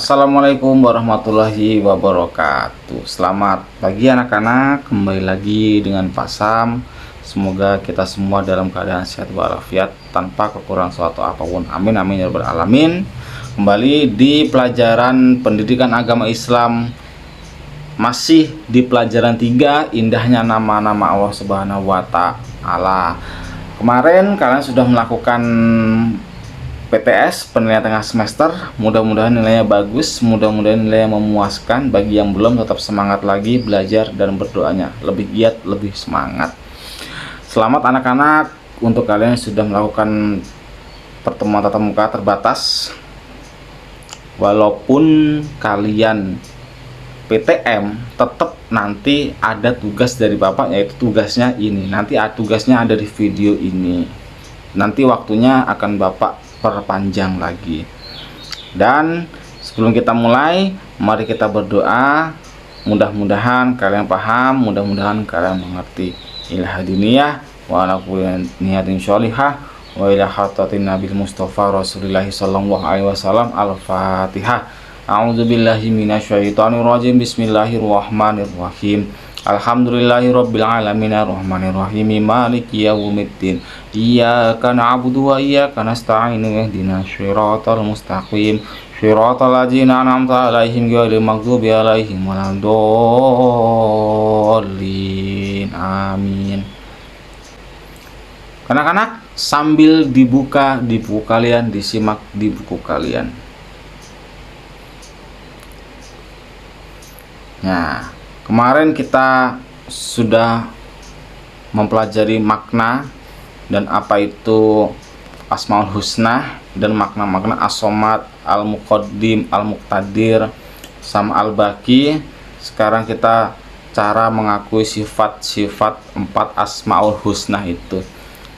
Assalamualaikum warahmatullahi wabarakatuh. Selamat pagi anak-anak, kembali lagi dengan Pak Sam. Semoga kita semua dalam keadaan sehat walafiat tanpa kekurangan suatu apapun. Amin amin ya rabbal alamin. Kembali di pelajaran pendidikan agama Islam, masih di pelajaran 3, indahnya nama-nama Allah Subhanahu wa taala. Kemarin kalian sudah melakukan PTS, penilaian tengah semester. Mudah-mudahan nilainya bagus, mudah-mudahan nilainya memuaskan. Bagi yang belum, tetap semangat lagi belajar dan berdoanya, lebih giat, lebih semangat. Selamat anak-anak untuk kalian yang sudah melakukan pertemuan tatap muka terbatas. Walaupun kalian PTM, tetap nanti ada tugas dari Bapak, yaitu tugasnya ini. Nanti tugasnya ada di video ini. Nanti waktunya akan Bapak perpanjang lagi. Dan sebelum kita mulai, mari kita berdoa. Mudah-mudahan kalian paham, mudah-mudahan kalian mengerti. Ila hadiniyah wa ala kulli niyatin sholihah wa ila hadratin nabil mustafa rasulillah sallallahu alaihi wasallam. Al-Fatihah. A'udzubillahi minasyaitonir rajim. Bismillahirrahmanirrahim. Alhamdulillahirabbil alamin arrahmanirrahim maliki yaumiddin. Iyyaka na'budu wa iyyaka nasta'in ihdinas siratal mustaqim siratal ladzina an'amta 'alaihim ghairil maghdubi 'alaihim waladdallin. Amin. Anak-anak, sambil dibuka di buku kalian, disimak di buku kalian. Nah, kemarin kita sudah mempelajari makna dan apa itu Asmaul Husna dan makna-makna As-Somad, Al-Muqaddim, Al-Muqtadir, sama Al-Baqi. Sekarang kita cara mengakui sifat-sifat 4 Asmaul Husna itu.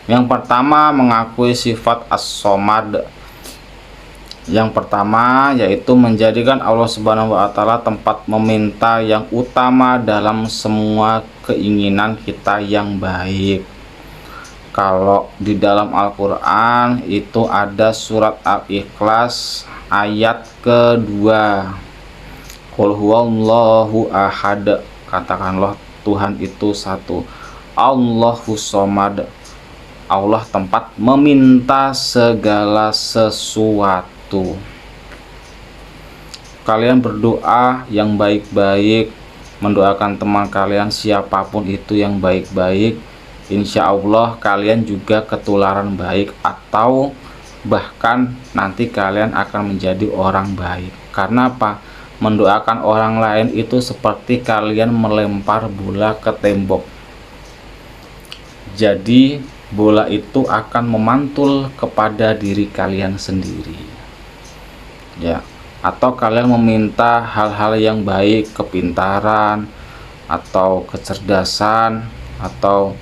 Yang pertama, mengakui sifat As-Somad. Yang pertama yaitu menjadikan Allah Subhanahu wa taala tempat meminta yang utama dalam semua keinginan kita yang baik. Kalau di dalam Al-Qur'an itu ada surat Al-Ikhlas ayat kedua. Qul huwallahu ahad. Katakanlah Tuhan itu satu. Allahus Somad. Allah tempat meminta segala sesuatu. Kalian berdoa yang baik-baik, mendoakan teman kalian siapapun itu yang baik-baik, insya Allah kalian juga ketularan baik, atau bahkan nanti kalian akan menjadi orang baik. Karena apa? Mendoakan orang lain itu seperti kalian melempar bola ke tembok. Jadi bola itu akan memantul kepada diri kalian sendiri. Ya, atau kalian meminta hal-hal yang baik, kepintaran atau kecerdasan atau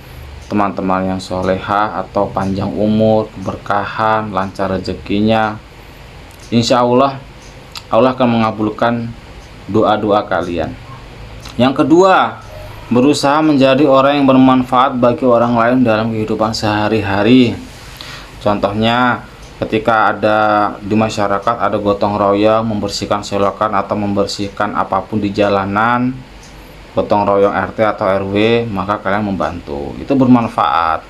teman-teman yang solehah atau panjang umur, keberkahan, lancar rezekinya, insya Allah Allah akan mengabulkan doa-doa kalian. Yang kedua, berusaha menjadi orang yang bermanfaat bagi orang lain dalam kehidupan sehari-hari. Contohnya, ketika ada di masyarakat ada gotong royong membersihkan selokan atau membersihkan apapun di jalanan, gotong royong RT atau RW, maka kalian membantu, itu bermanfaat.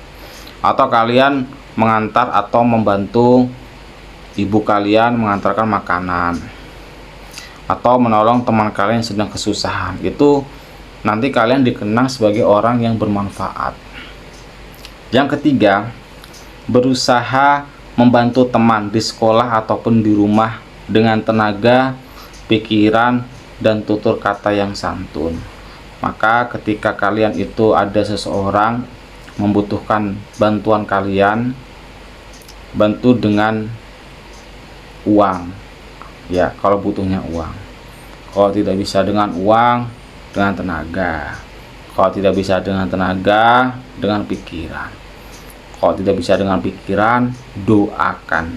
Atau kalian mengantar atau membantu ibu kalian mengantarkan makanan, atau menolong teman kalian yang sedang kesusahan, itu nanti kalian dikenang sebagai orang yang bermanfaat. Yang ketiga, berusaha membantu teman di sekolah ataupun di rumah dengan tenaga, pikiran, dan tutur kata yang santun. Maka ketika kalian itu ada seseorang membutuhkan bantuan kalian, bantu dengan uang. Ya, kalau butuhnya uang. Kalau tidak bisa dengan uang, dengan tenaga. Kalau tidak bisa dengan tenaga, dengan pikiran. Kalau tidak bisa dengan pikiran, doakan.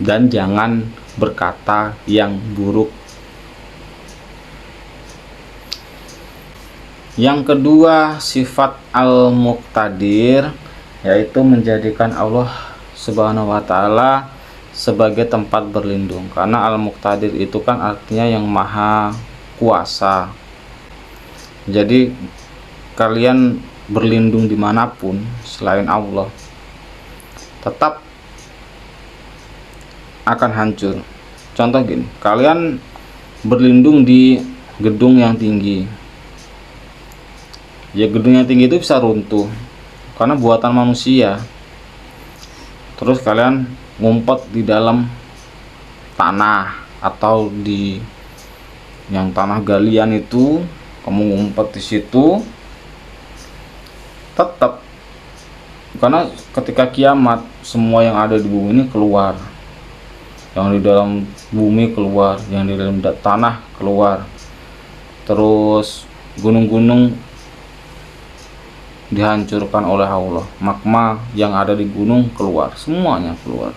Dan jangan berkata yang buruk. Yang kedua, sifat Al-Muqtadir, yaitu menjadikan Allah Subhanahu wa taala sebagai tempat berlindung, karena Al-Muqtadir itu kan artinya yang maha kuasa. Jadi kalian berlindung dimanapun selain Allah tetap akan hancur. Contoh gini, kalian berlindung di gedung yang tinggi, ya gedung yang tinggi itu bisa runtuh karena buatan manusia. Terus kalian ngumpet di dalam tanah atau di yang tanah galian itu, kamu ngumpet di situ, tetap, karena ketika kiamat semua yang ada di bumi ini keluar, yang di dalam bumi keluar, yang di dalam tanah keluar, terus gunung-gunung dihancurkan oleh Allah, magma yang ada di gunung keluar, semuanya keluar.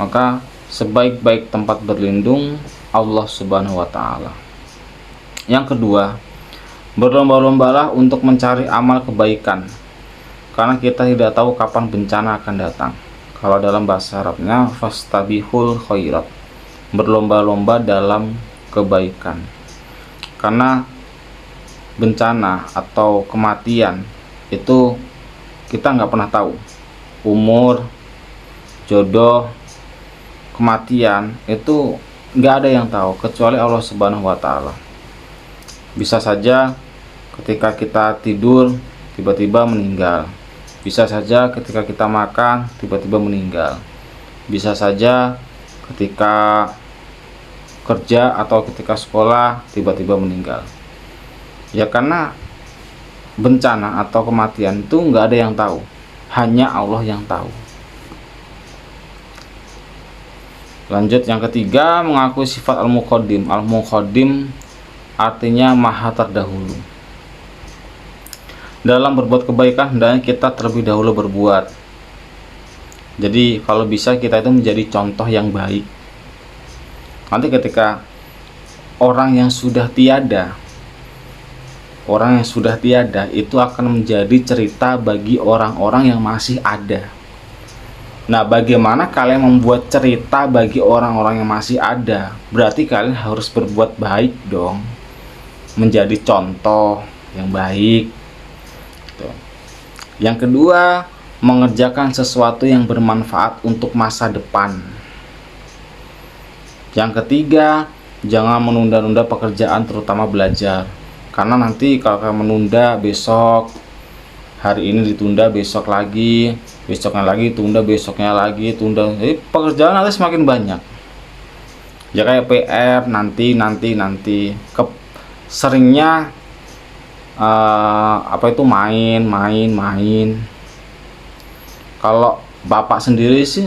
Maka sebaik-baik tempat berlindung Allah Subhanahu wa Ta'ala. Yang kedua, berlomba-lombalah untuk mencari amal kebaikan, karena kita tidak tahu kapan bencana akan datang. Kalau dalam bahasa Arabnya fastabihul khairat, berlomba-lomba dalam kebaikan, karena bencana atau kematian itu kita nggak pernah tahu. Umur, jodoh, kematian itu nggak ada yang tahu kecuali Allah Subhanahu wa Ta'ala. Bisa saja ketika kita tidur tiba-tiba meninggal, bisa saja ketika kita makan tiba-tiba meninggal, bisa saja ketika kerja atau ketika sekolah tiba-tiba meninggal. Ya karena bencana atau kematian itu nggak ada yang tahu, hanya Allah yang tahu. Lanjut, yang ketiga, mengakui sifat Al-Muqaddim. Al-Muqaddim artinya maha terdahulu. Dalam berbuat kebaikan hendaknya kita terlebih dahulu berbuat. Jadi kalau bisa kita itu menjadi contoh yang baik. Nanti ketika orang yang sudah tiada itu akan menjadi cerita bagi orang-orang yang masih ada. Nah, bagaimana kalian membuat cerita bagi orang-orang yang masih ada? Berarti kalian harus berbuat baik dong, menjadi contoh yang baik. Yang kedua, mengerjakan sesuatu yang bermanfaat untuk masa depan. Yang ketiga, jangan menunda-nunda pekerjaan, terutama belajar. Karena nanti kalau kalian menunda, besok, hari ini ditunda, besok lagi, besoknya lagi tunda, besoknya lagi tunda, jadi pekerjaan nanti semakin banyak. Ya kayak PR, nanti seringnya main. Kalau bapak sendiri sih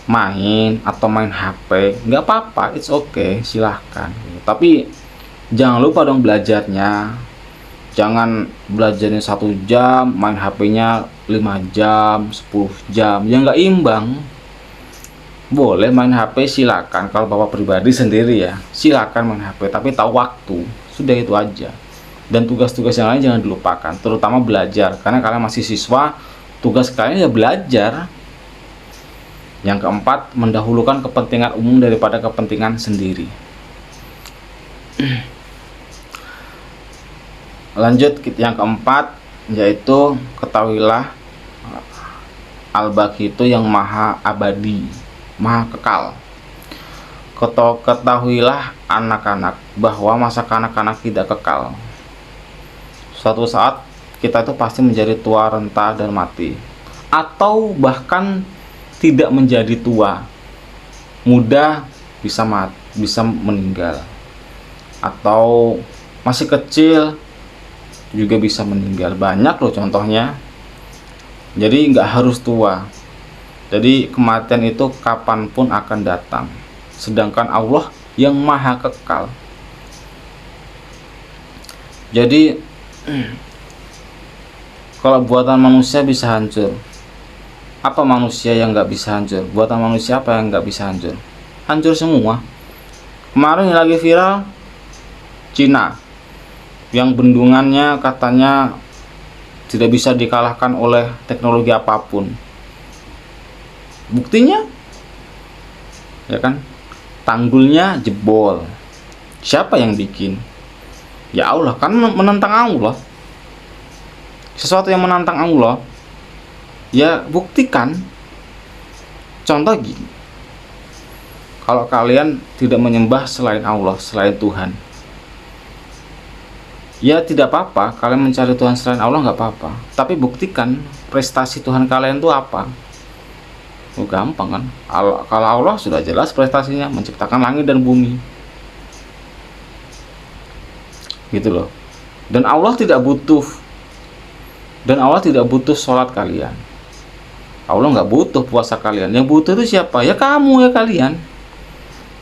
main atau main HP nggak apa-apa, it's okay, silahkan. Tapi jangan lupa dong belajarnya. Jangan belajarnya 1 jam, main HP-nya 5 jam, 10 jam, ya nggak imbang. Boleh main HP, silakan. Kalau bapak pribadi sendiri ya, silakan main HP, tapi tahu waktu. Sudah itu aja. Dan tugas-tugas yang lain jangan dilupakan, terutama belajar. Karena kalian masih siswa, tugas kalian ya belajar. Yang keempat, mendahulukan kepentingan umum daripada kepentingan sendiri. Lanjut, yang keempat, yaitu ketahuilah Al-Baqi itu yang maha abadi, maha kekal. Ketahuilah anak-anak bahwa masa kanak-kanak tidak kekal. Suatu saat kita itu pasti menjadi tua, renta, dan mati. Atau bahkan tidak menjadi tua, muda, bisa meninggal. Atau masih kecil juga bisa meninggal. Banyak loh contohnya. Jadi nggak harus tua. Jadi kematian itu kapanpun akan datang. Sedangkan Allah yang maha kekal. Jadi kalau buatan manusia bisa hancur, apa manusia yang nggak bisa hancur? Buatan manusia apa yang nggak bisa hancur? Hancur semua. Kemarin yang lagi viral, Cina, yang bendungannya katanya tidak bisa dikalahkan oleh teknologi apapun. Buktinya ya kan? Tanggulnya jebol. Siapa yang bikin? Ya Allah, kan menentang Allah. Sesuatu yang menantang Allah, ya buktikan. Contoh gini, kalau kalian tidak menyembah selain Allah, selain Tuhan, ya tidak apa-apa, kalian mencari Tuhan selain Allah nggak apa-apa. Tapi buktikan prestasi Tuhan kalian itu apa. Gampang kan? Kalau Allah sudah jelas prestasinya, menciptakan langit dan bumi, gitu loh. Dan Allah tidak butuh sholat kalian. Allah nggak butuh puasa kalian. Yang butuh itu siapa? Ya kamu, ya kalian.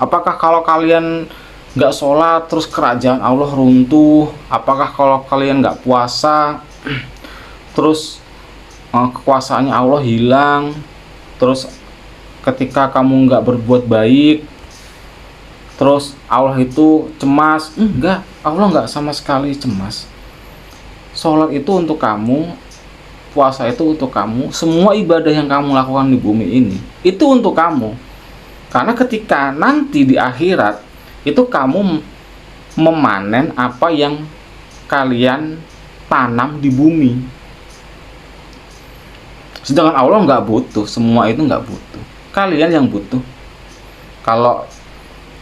Apakah kalau kalian nggak sholat terus kerajaan Allah runtuh? Apakah kalau kalian nggak puasa terus kekuasaannya Allah hilang? Terus ketika kamu nggak berbuat baik, terus Allah itu cemas? Enggak, Allah nggak sama sekali cemas. Sholat itu untuk kamu, puasa itu untuk kamu, semua ibadah yang kamu lakukan di bumi ini itu untuk kamu. Karena ketika nanti di akhirat itu kamu memanen apa yang kalian tanam di bumi. Sedangkan Allah nggak butuh, semua itu nggak butuh. Kalian yang butuh. Kalau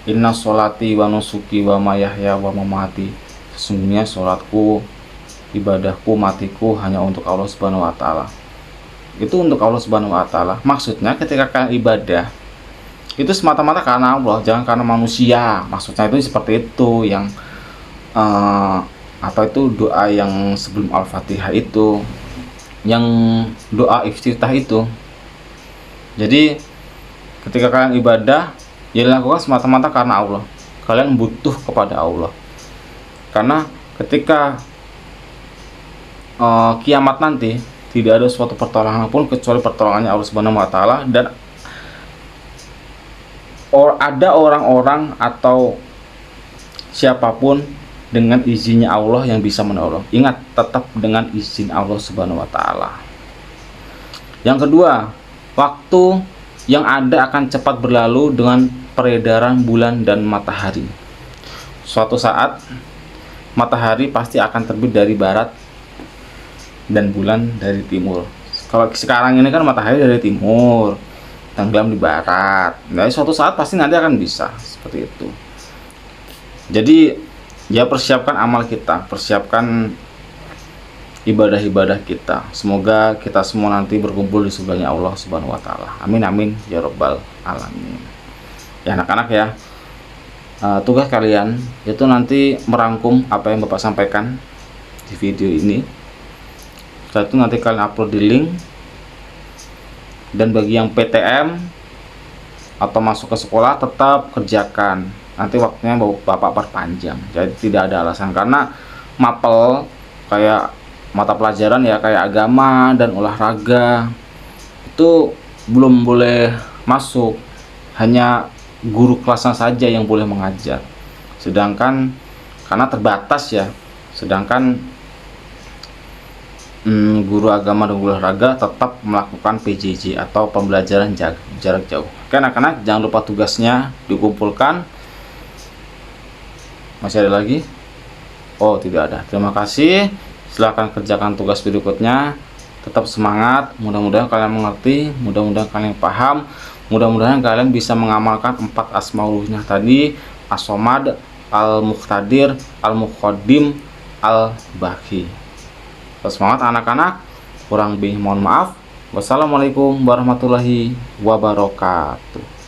inna sholati wa nusuki wa mayahya wa mamati, sesungguhnya sholatku, ibadahku, matiku hanya untuk Allah Subhanahu wa taala. Itu untuk Allah Subhanahu wa taala. Maksudnya ketika kalian ibadah itu semata-mata karena Allah, jangan karena manusia. Maksudnya itu seperti itu, yang doa yang sebelum Al-Fatihah itu, yang doa iftitah itu. Jadi ketika kalian ibadah, ya dilakukan semata-mata karena Allah. Kalian butuh kepada Allah. Karena ketika kiamat nanti tidak ada suatu pertolongan pun kecuali pertolongannya Allah Subhanahu wa taala, dan ada orang-orang atau siapapun dengan izinnya Allah yang bisa menolong. Ingat, tetap dengan izin Allah Subhanahu wa taala. Yang kedua, waktu yang ada akan cepat berlalu dengan peredaran bulan dan matahari. Suatu saat matahari pasti akan terbit dari barat dan bulan dari timur. Kalau sekarang ini kan matahari dari timur, tenggelam di barat. Nah, suatu saat pasti nanti akan bisa seperti itu. Jadi ya persiapkan amal kita, persiapkan ibadah-ibadah kita. Semoga kita semua nanti berkumpul di surganya Allah Subhanahu wa taala. Amin amin ya rabbal alamin. Ya anak-anak ya, tugas kalian itu nanti merangkum apa yang Bapak sampaikan di video ini. Setelah itu nanti kalian upload di link. Dan bagi yang PTM atau masuk ke sekolah, tetap kerjakan. Nanti waktunya Bapak perpanjang. Jadi tidak ada alasan, karena mapel kayak mata pelajaran ya kayak agama dan olahraga itu belum boleh masuk. Hanya guru kelasnya saja yang boleh mengajar. Sedangkan karena terbatas ya. Sedangkan guru agama dan olahraga tetap melakukan PJJ atau pembelajaran jarak jauh. Oke anak-anak, jangan lupa tugasnya dikumpulkan. Masih ada lagi? Oh tidak ada. Terima kasih. Silahkan kerjakan tugas berikutnya. Tetap semangat. Mudah-mudahan kalian mengerti. Mudah-mudahan kalian paham. Mudah-mudahan kalian bisa mengamalkan 4 Asmaul Husna tadi: As-Somad, Al-Muqtadir, Al-Muqaddim, Al-Baqi. Semangat anak-anak. Kurang lebih mohon maaf. Wassalamualaikum warahmatullahi wabarakatuh.